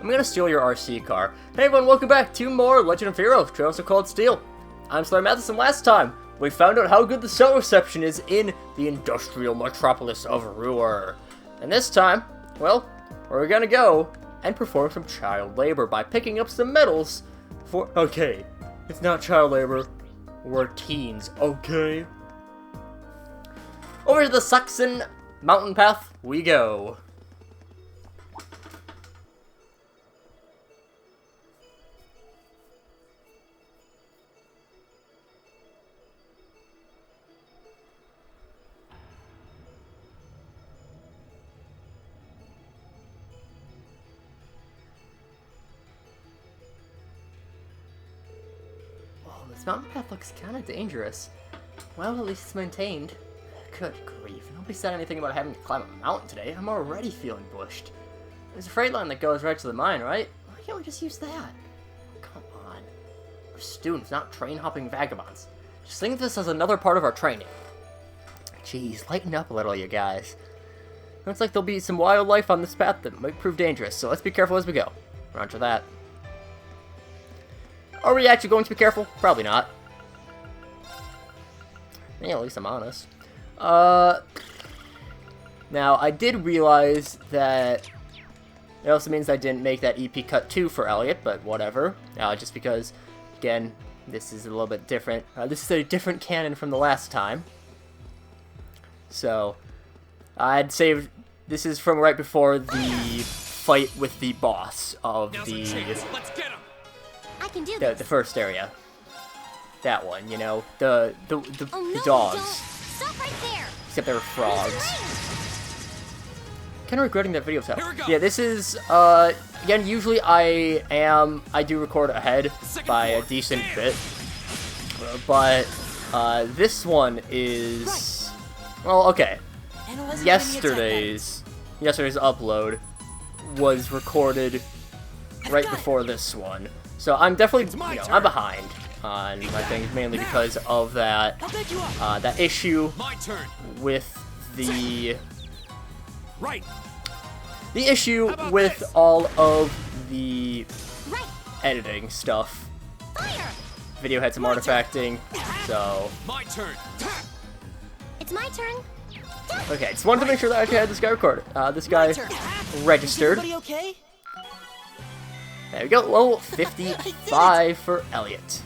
I'm gonna steal your RC car. Hey everyone, welcome back to more Legend of Heroes, Trails of Cold Steel. I'm SlayerMathis, and last time, we found out how good the cell reception is in the industrial metropolis of Ruhr. And this time, well, we're gonna go and perform some child labor by picking up some metals for... Okay, it's not child labor, we're teens, okay? Over to the Saschen mountain path we go. This mountain path looks kind of dangerous. Well, at least it's maintained. Good grief, nobody said anything about having to climb a mountain today. I'm already feeling bushed. There's a freight line that goes right to the mine, right? Why can't we just use that? Come on. We're students, not train-hopping vagabonds. Just think of this as another part of our training. Jeez, lighten up a little, you guys. Looks like there'll be some wildlife on this path that might prove dangerous, so let's be careful as we go. Roger that. Are we actually going to be careful? Probably not. Yeah, at least I'm honest. Now, I did realize that it also means I didn't make that EP Cut 2 for Elliot, but whatever. Just because, again, this is a little bit different. This is a different canon from the last time. So, I'd say this is from right before the fight with the boss of Let's get him. I can do the this. first area. That one, you know, the Oh, no, the dogs. don't. Stop right there. Except they were frogs. Kind of regretting that video Here we go. Yeah, this is, again, usually I do record ahead by a decent bit. But, this one is, well, okay. Yesterday's upload was recorded right before this one. So I'm definitely, I'm behind on my things, mainly because of that, that issue with the issue with all of the editing stuff. Video had some artifacting, so... My turn. It's my turn. Okay, just wanted to make sure that I actually had this guy recorded. This guy registered. Okay? There we go, level 55 for Elliot.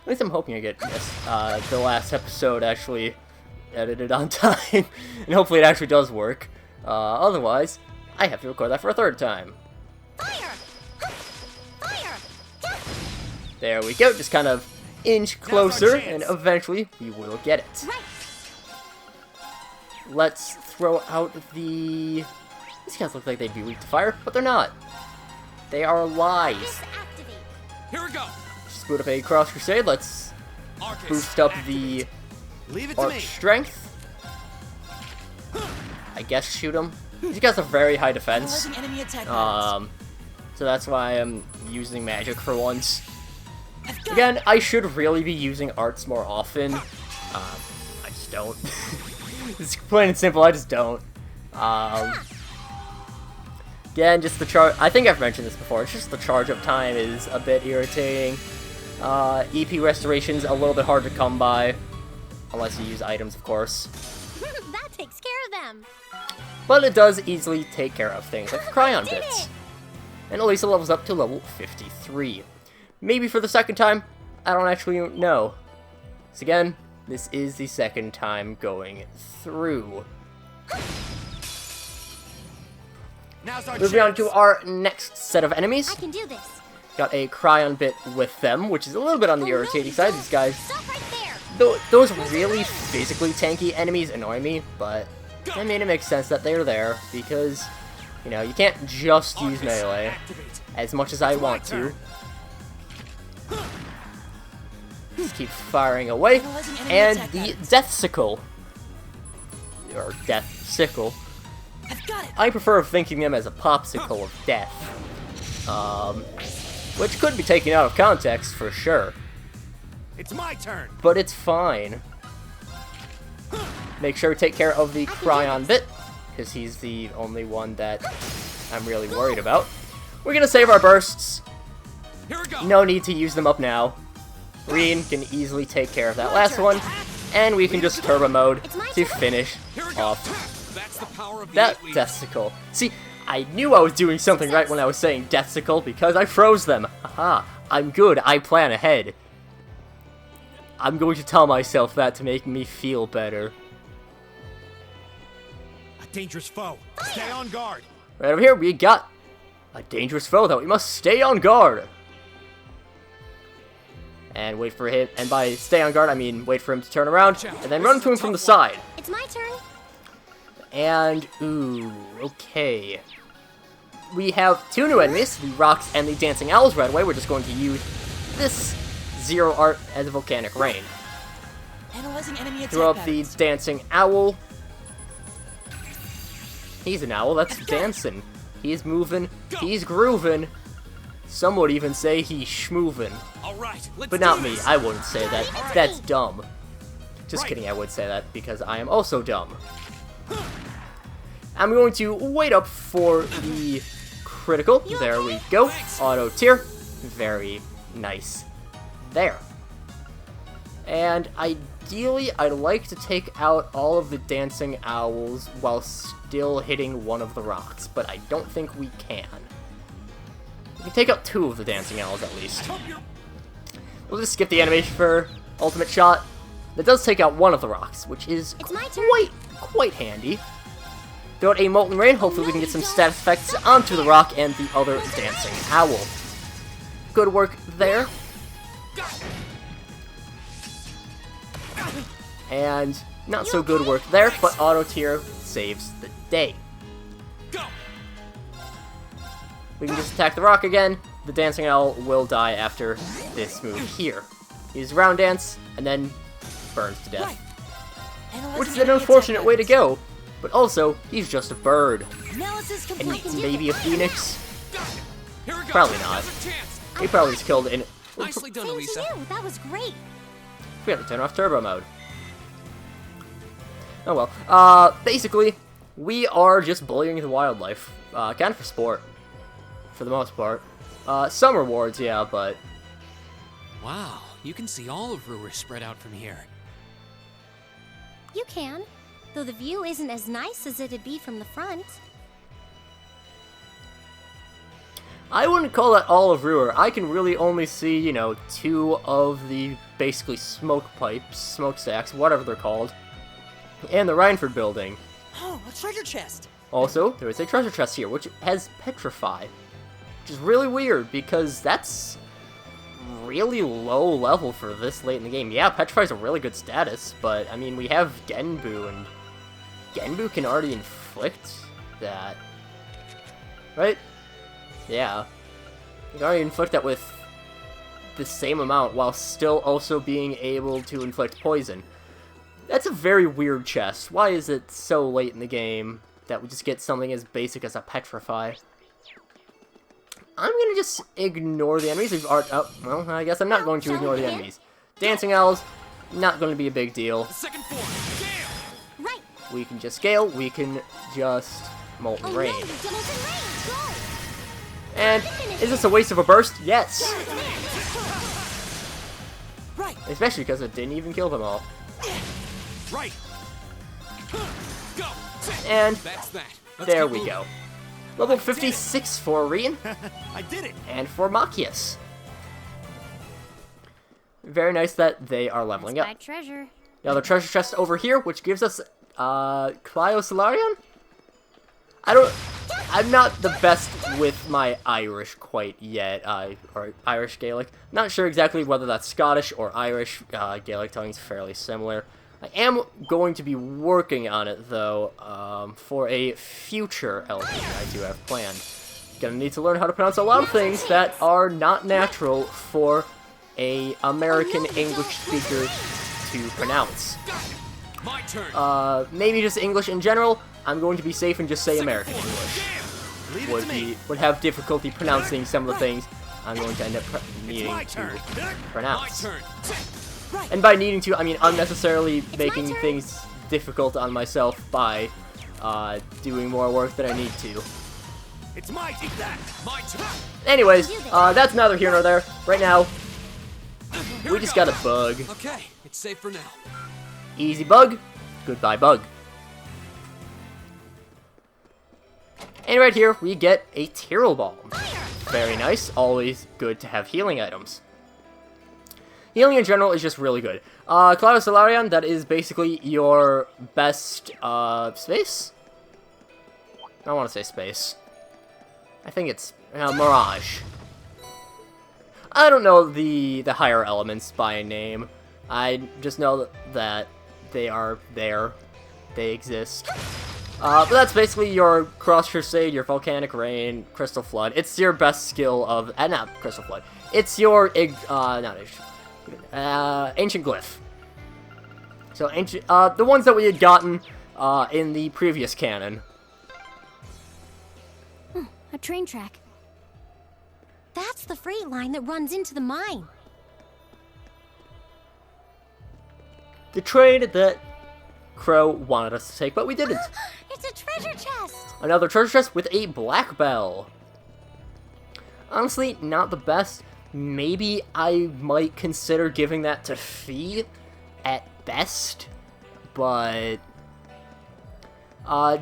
At least I'm hoping I get the last episode actually edited on time, and hopefully it actually does work. Otherwise, I have to record that for a third time. Fire! Fire! There we go, just kind of inch closer, and eventually we will get it. Right. Let's throw out the... These guys look like they'd be weak to fire, but they're not. They are lies. Activate. Here we go. Just boot up a Cross Crusade. Let's boost up the Leave it to arc me. strength. I guess shoot them. These guys have very high defense. Analyzing enemy attack So that's why I'm using magic for once. I've got Again, I should really be using arts more often. I just don't. It's plain and simple, I just don't. Again, just the charge. I think I've mentioned this before. It's just the charge up time is a bit irritating. EP restoration's a little bit hard to come by, unless you use items, of course. That takes care of them. But it does easily take care of things like cryon bits. And at least it levels up to level 53. Maybe for the second time, I don't actually know. So again, this is the second time going through. Now's our Moving on chance. to our next set of enemies. I can do this. Got a cryon bit with them, which is a little bit on the irritating side. These guys, Stop right there. those really physically tanky enemies annoy me, but I mean, it makes sense that they're there, because, you know, you can't just use melee as much as I want to. Just keep firing away, and the Death Sickle, or Death Sickle, I've got it. I prefer thinking them as a popsicle of death, which could be taken out of context for sure, It's my turn. but it's fine. Make sure we take care of the cryon bit. because he's the only one that I'm really worried about. We're gonna save our bursts. Here we go. No need to use them up now. Reen can easily take care of that last one, and we can just turbo mode to finish Here we go. off That's the power of the that elite. Deathsicle. See, I knew I was doing something right when I was saying Deathsicle because I froze them. Aha, I'm good, I plan ahead. I'm going to tell myself that to make me feel better. A dangerous foe. Stay on guard. Right over here, we got a dangerous foe that we must stay on guard. And wait for him, and by stay on guard, I mean wait for him to turn around, and then run to him from the side. It's my turn. And, ooh, okay. We have two new enemies, the rocks and the dancing owls right away. We're just going to use this Zero Art as a volcanic rain. Analyzing enemy attack Throw up the patterns. dancing owl. He's an owl, that's dancing. He's moving, he's grooving. Some would even say he's schmoovin'. All right, let's But do not me, this. I wouldn't say that. That's dumb. Just kidding, I would say that because I am also dumb. I'm going to wait up for the critical. There we go. Auto tier. Very nice. There. And ideally, I'd like to take out all of the dancing owls while still hitting one of the rocks, but I don't think we can. We can take out two of the dancing owls at least. We'll just skip the animation for ultimate shot. That does take out one of the rocks, which is It's my turn. quite handy. Throw out a Molten Rain, hopefully we can get some stat effects onto the rock and the other dancing owl. Good work there. And not so good work there, but auto tier saves the day. Go. We can just attack the rock again. The dancing owl will die after this move here. Use round dance, and then burns to death. Analyzing Which is an enemy unfortunate attack way to go, but also, he's just a bird. patterns. Analysis And complete. maybe a phoenix? Here we go. Probably not. Now's our chance. He probably just killed in. Nicely done, Same to Elisa. you. That was great. We have to turn off turbo mode. Oh well. Basically, we are just bullying the wildlife. Kind of for sport. For the most part. Some rewards, yeah, but... Wow, you can see all of Ruhr spread out from here. You can, though the view isn't as nice as it'd be from the front. I wouldn't call that all of Ruhr. I can really only see, you know, two of the basically smoke pipes, smokestacks, whatever they're called, and the Reinford building. Oh, a treasure chest. Also, there is a treasure chest here, which has Petrify, which is really weird because that's really low level for this late in the game. Yeah, Petrify's a really good status, but I mean, we have Genbu, and Genbu can already inflict that, right? Yeah, you can already inflict that with the same amount while still also being able to inflict poison. That's a very weird chest. Why is it so late in the game that we just get something as basic as a Petrify? I'm gonna just ignore the enemies. Well, I guess I'm not going to ignore the enemies. Dancing owls, not going to be a big deal. The second form. Gale. Right. We can just scale. We can just Molten Oh Rain. no, the Molten Rain. Go. And is this a waste of a burst? Yes. Right. Especially because it didn't even kill them all. Right. Go. And That's that. Let's there keep we moving. go. Level 56 for Reen. I did it. And for Machias. Very nice that they are leveling That's my up. treasure. Now the treasure chest over here, which gives us Cryosolarion? I'm not the best with my Irish quite yet, or Irish Gaelic. Not sure exactly whether that's Scottish or Irish. Gaelic tongue's fairly similar. I am going to be working on it, though, for a future LP I do have planned. Gonna need to learn how to pronounce a lot of things that are not natural for a American English speaker to pronounce. My turn. Maybe just English in general. I'm going to be safe and just say American Second form. English. Gale. Leave it to me. Would have difficulty pronouncing some of the things I'm going to end up needing My to turn. My pronounce. turn. And by needing to, I mean unnecessarily my making turn. things difficult on myself by doing more work than I need to. It's my take that. My turn. Anyways, that's neither here nor there. Right now, we just got a bug. Okay, it's safe for now. Easy bug, goodbye bug. And right here, we get a Tiro Bomb. Very nice, always good to have healing items. Healing in general is just really good. Cloud Solarian, that is basically your best, space? I want to say space. I think it's, Mirage. I don't know the higher elements by name. I just know that they are there. They exist. But that's basically your Cross Crusade, your Volcanic Rain, Crystal Flood. It's your best skill of, not Crystal Flood. It's your, Ancient Glyph. So, the ones that we had gotten, in the previous canon. A train track. That's the freight line that runs into the mine. The train that Crow wanted us to take, but we didn't. It's a treasure chest! Another treasure chest with a black bell. Honestly, not the best. Maybe I might consider giving that to Fee at best, but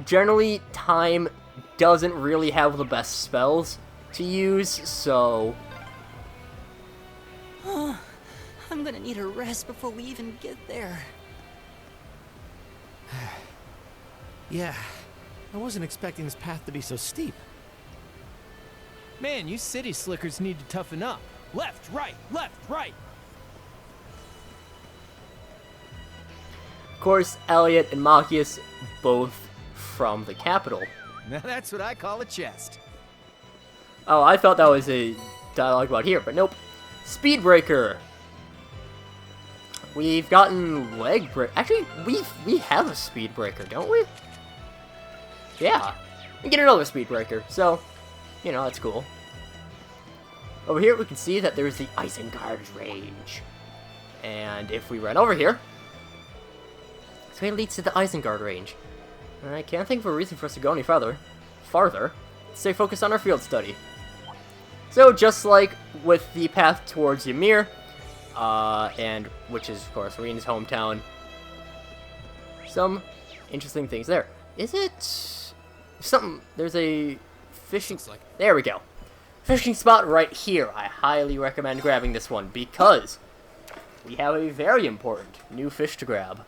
generally Time doesn't really have the best spells to use, so I'm gonna need a rest before we even get there. Yeah, I wasn't expecting this path to be so steep. Man, you city slickers need to toughen up. Left, right, left, right. of course Elliot and Machias both from the capital. Now that's what I call a chest. Oh, I thought that was a dialogue about here, but nope. Speedbreaker. We've gotten leg break. Actually, we have a Speedbreaker, don't we? Yeah. We get another Speedbreaker, so, you know, that's cool. Over here, we can see that there's the Isengard range. And if we run over here, this way leads to the Isengard range. And I can't think of a reason for us to go any farther. Stay focused on our field study. So, just like with the path towards Ymir, and which is, of course, Reen's hometown, some interesting things there. Is it something? There's a fishing. There we go. Fishing spot right here. I highly recommend grabbing this one because we have a very important new fish to grab.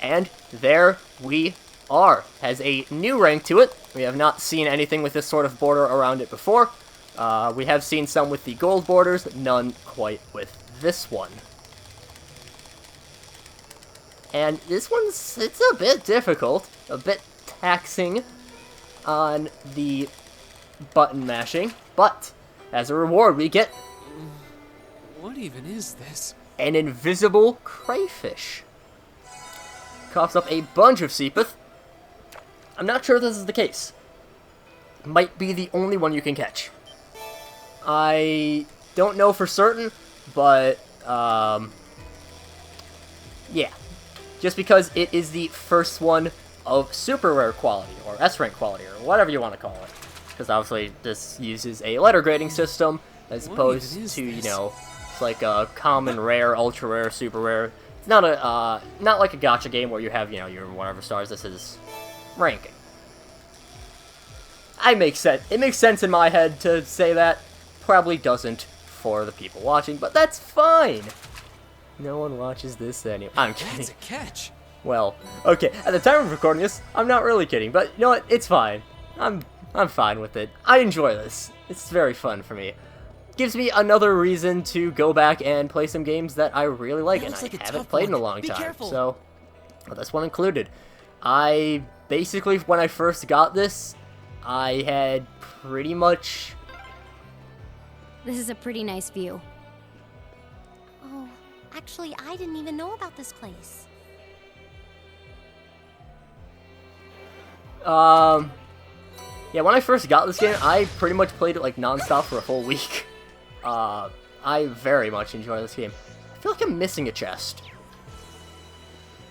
And there we are. Has a new rank to it. We have not seen anything with this sort of border around it before. We have seen some with the gold borders, none quite with this one. And this one's, it's a bit difficult, a bit taxing on the button mashing, but as a reward we get What even is this? an invisible crayfish. Coughs up a bunch of Seepith. I'm not sure if this is the case. Might be the only one you can catch. I don't know for certain, but, yeah. Just because it is the first one of super rare quality, or S-rank quality, or whatever you want to call it. Because obviously this uses a letter grading system, as opposed to, you know, it's like a common, rare, ultra rare, super rare. It's not a, not like a gacha game where you have, you know, your whatever stars. This is ranking. It makes sense in my head to say that. Probably doesn't for the people watching, but that's fine. No one watches this anyway. I'm kidding. That's a catch. Well, okay, at the time of recording this, I'm not really kidding, but you know what? It's fine. I'm fine with it. I enjoy this. It's very fun for me. Gives me another reason to go back and play some games that I really like, and I haven't played in a long time. So, well, this one included. I basically, when I first got this, I had pretty much... This is a pretty nice view. Oh, actually, I didn't even know about this place. Yeah, when I first got this game, I pretty much played it like non-stop for a full week. I very much enjoy this game. I feel like I'm missing a chest.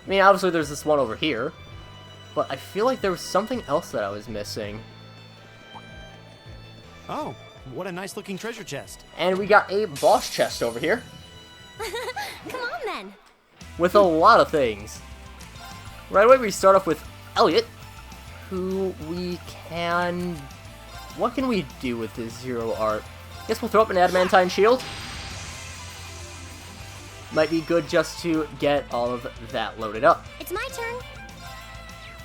I mean, obviously there's this one over here, but I feel like there was something else that I was missing. Oh, what a nice looking treasure chest. And we got a boss chest over here. Come on then. With a lot of things. Right away we start off with Elliot, who we can... What can we do with this zero art? Guess we'll throw up an adamantine shield. Might be good just to get all of that loaded up. It's my turn.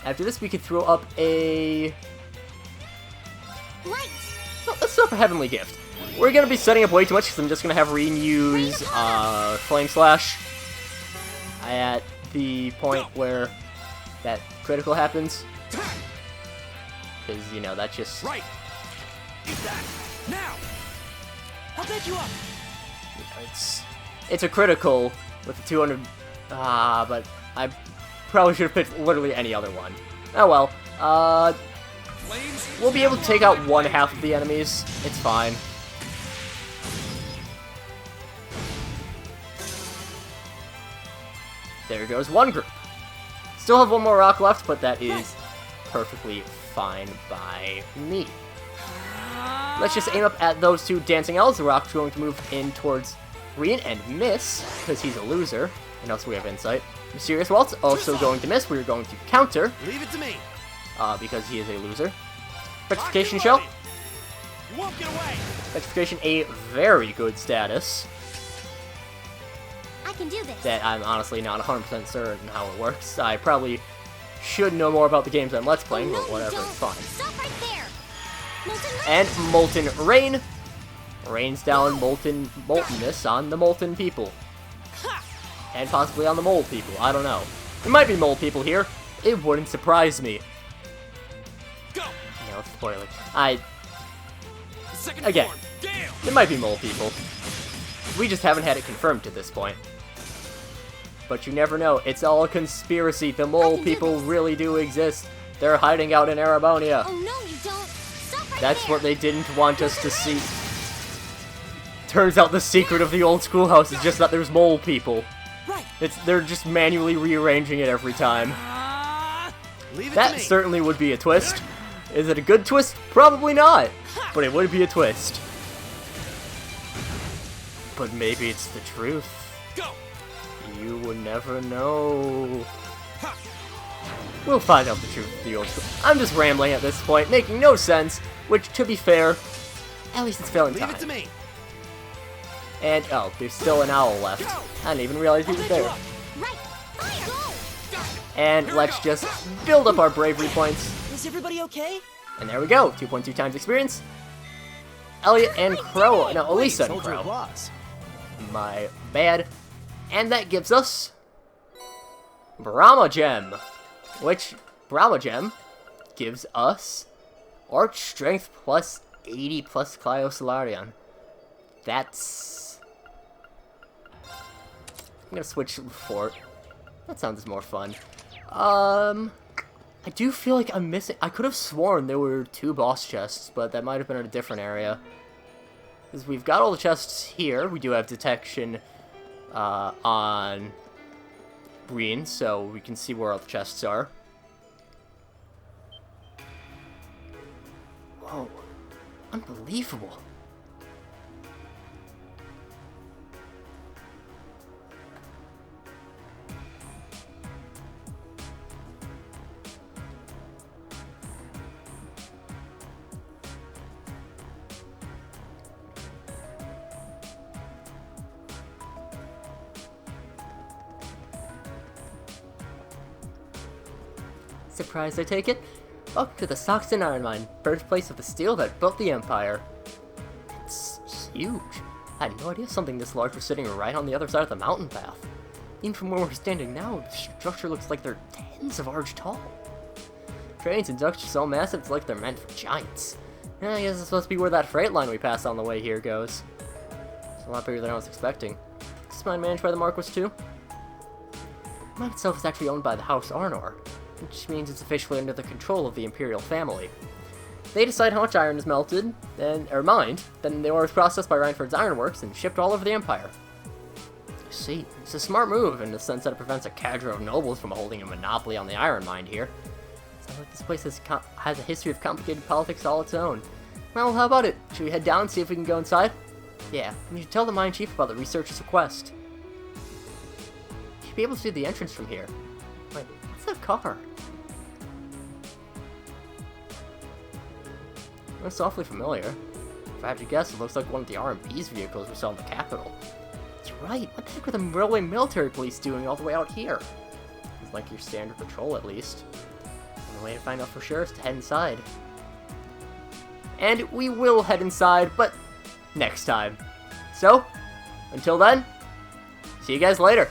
After this we could throw up a... Light. Oh, let's throw up a Heavenly Gift. We're going to be setting up way too much because I'm just going to have Reen use Flame Slash at the point where that critical happens. Because, you know, that just... Right. Eat that. Now. I'll bet you up. You know, it's a critical with a 200... but I probably should have picked literally any other one. Oh well. We'll be able to take out one half of the enemies. It's fine. There goes one group. Still have one more rock left, but that is perfectly fine by me. Let's just aim up at those two dancing elves. The rock's going to move in towards Reen and miss, because he's a loser. And also we have insight. Mysterious Waltz also going to miss. We're going to counter. Leave it to me. Because he is a loser. Petrification Shell. You won't get away. Petrification, a very good status. I can do this. That I'm honestly not 100% certain how it works. I probably should know more about the games I'm Let's Playing, No, but whatever, you don't. it's fine. Stop right there. Molten Rain. And Molten Rain. Rains down moltenness on the molten people. And possibly on the mole people, I don't know. There might be mole people here. It wouldn't surprise me. Go. No, spoiler. Second Again, form. Gale. it might be mole people. We just haven't had it confirmed to this point. But you never know. It's all a conspiracy. The mole do people this. really do exist. They're hiding out in Arabonia. Oh no, you don't. Stop right That's there. what they didn't want us to see. Turns out the secret of the old schoolhouse is just that there's mole people. Right. They're just manually rearranging it every time. Leave it to That me. certainly would be a twist. Is it a good twist? Probably not. But it would be a twist. But maybe it's the truth. Go. You would never know. We'll find out the truth of the old school. I'm just rambling at this point, making no sense, which, to be fair, at least it's failing Leave time. it to me. And, oh, there's still an owl left. I didn't even realize he was there. Right. Fire. Go. And let's just build up our bravery points. Is everybody okay? And there we go, 2.2 times experience. Elliot and Crow, no, Elisa and Told you it Crow. was. My bad. And that gives us Brahma Gem, which Brahma Gem gives us Arch Strength plus 80 plus Clio Solarion. That's... I'm gonna switch to Fort. That sounds more fun. I do feel like I'm missing... I could have sworn there were 2 boss chests, but that might have been in a different area. Because we've got all the chests here. We do have detection on Reen, so we can see where all the chests are. Whoa. Unbelievable. Surprised, I take it? Welcome to the Saschen Iron Mine, birthplace of the steel that built the Empire. It's huge. I had no idea something this large was sitting right on the other side of the mountain path. Even from where we're standing now, the structure looks like they're tens of arch tall. Trains and ducts are so massive, it's like they're meant for giants. Yeah, I guess it's supposed to be where that freight line we passed on the way here goes. It's a lot bigger than I was expecting. Is this mine managed by the Marquis too? The mine itself is actually owned by the House Arnor, which means it's officially under the control of the Imperial family. They decide how much iron is melted, mined, then the ore is processed by Reinford's Ironworks and shipped all over the Empire. see. It's a smart move in the sense that it prevents a cadre of nobles from holding a monopoly on the iron mine here. Sounds like this place has a history of complicated politics all its own. Well, how about it? Should we head down and see if we can go inside? Yeah, we should tell the mine chief about the researcher's request. You should be able to see the entrance from here. Wait, what's that car? That's awfully familiar. If I had to guess, it looks like one of the R&B's vehicles we saw in the capital. That's right, what the heck were the railway military police doing all the way out here? It's like your standard patrol, at least. And the way to find out for sure is to head inside. And we will head inside, but next time. So, until then, see you guys later.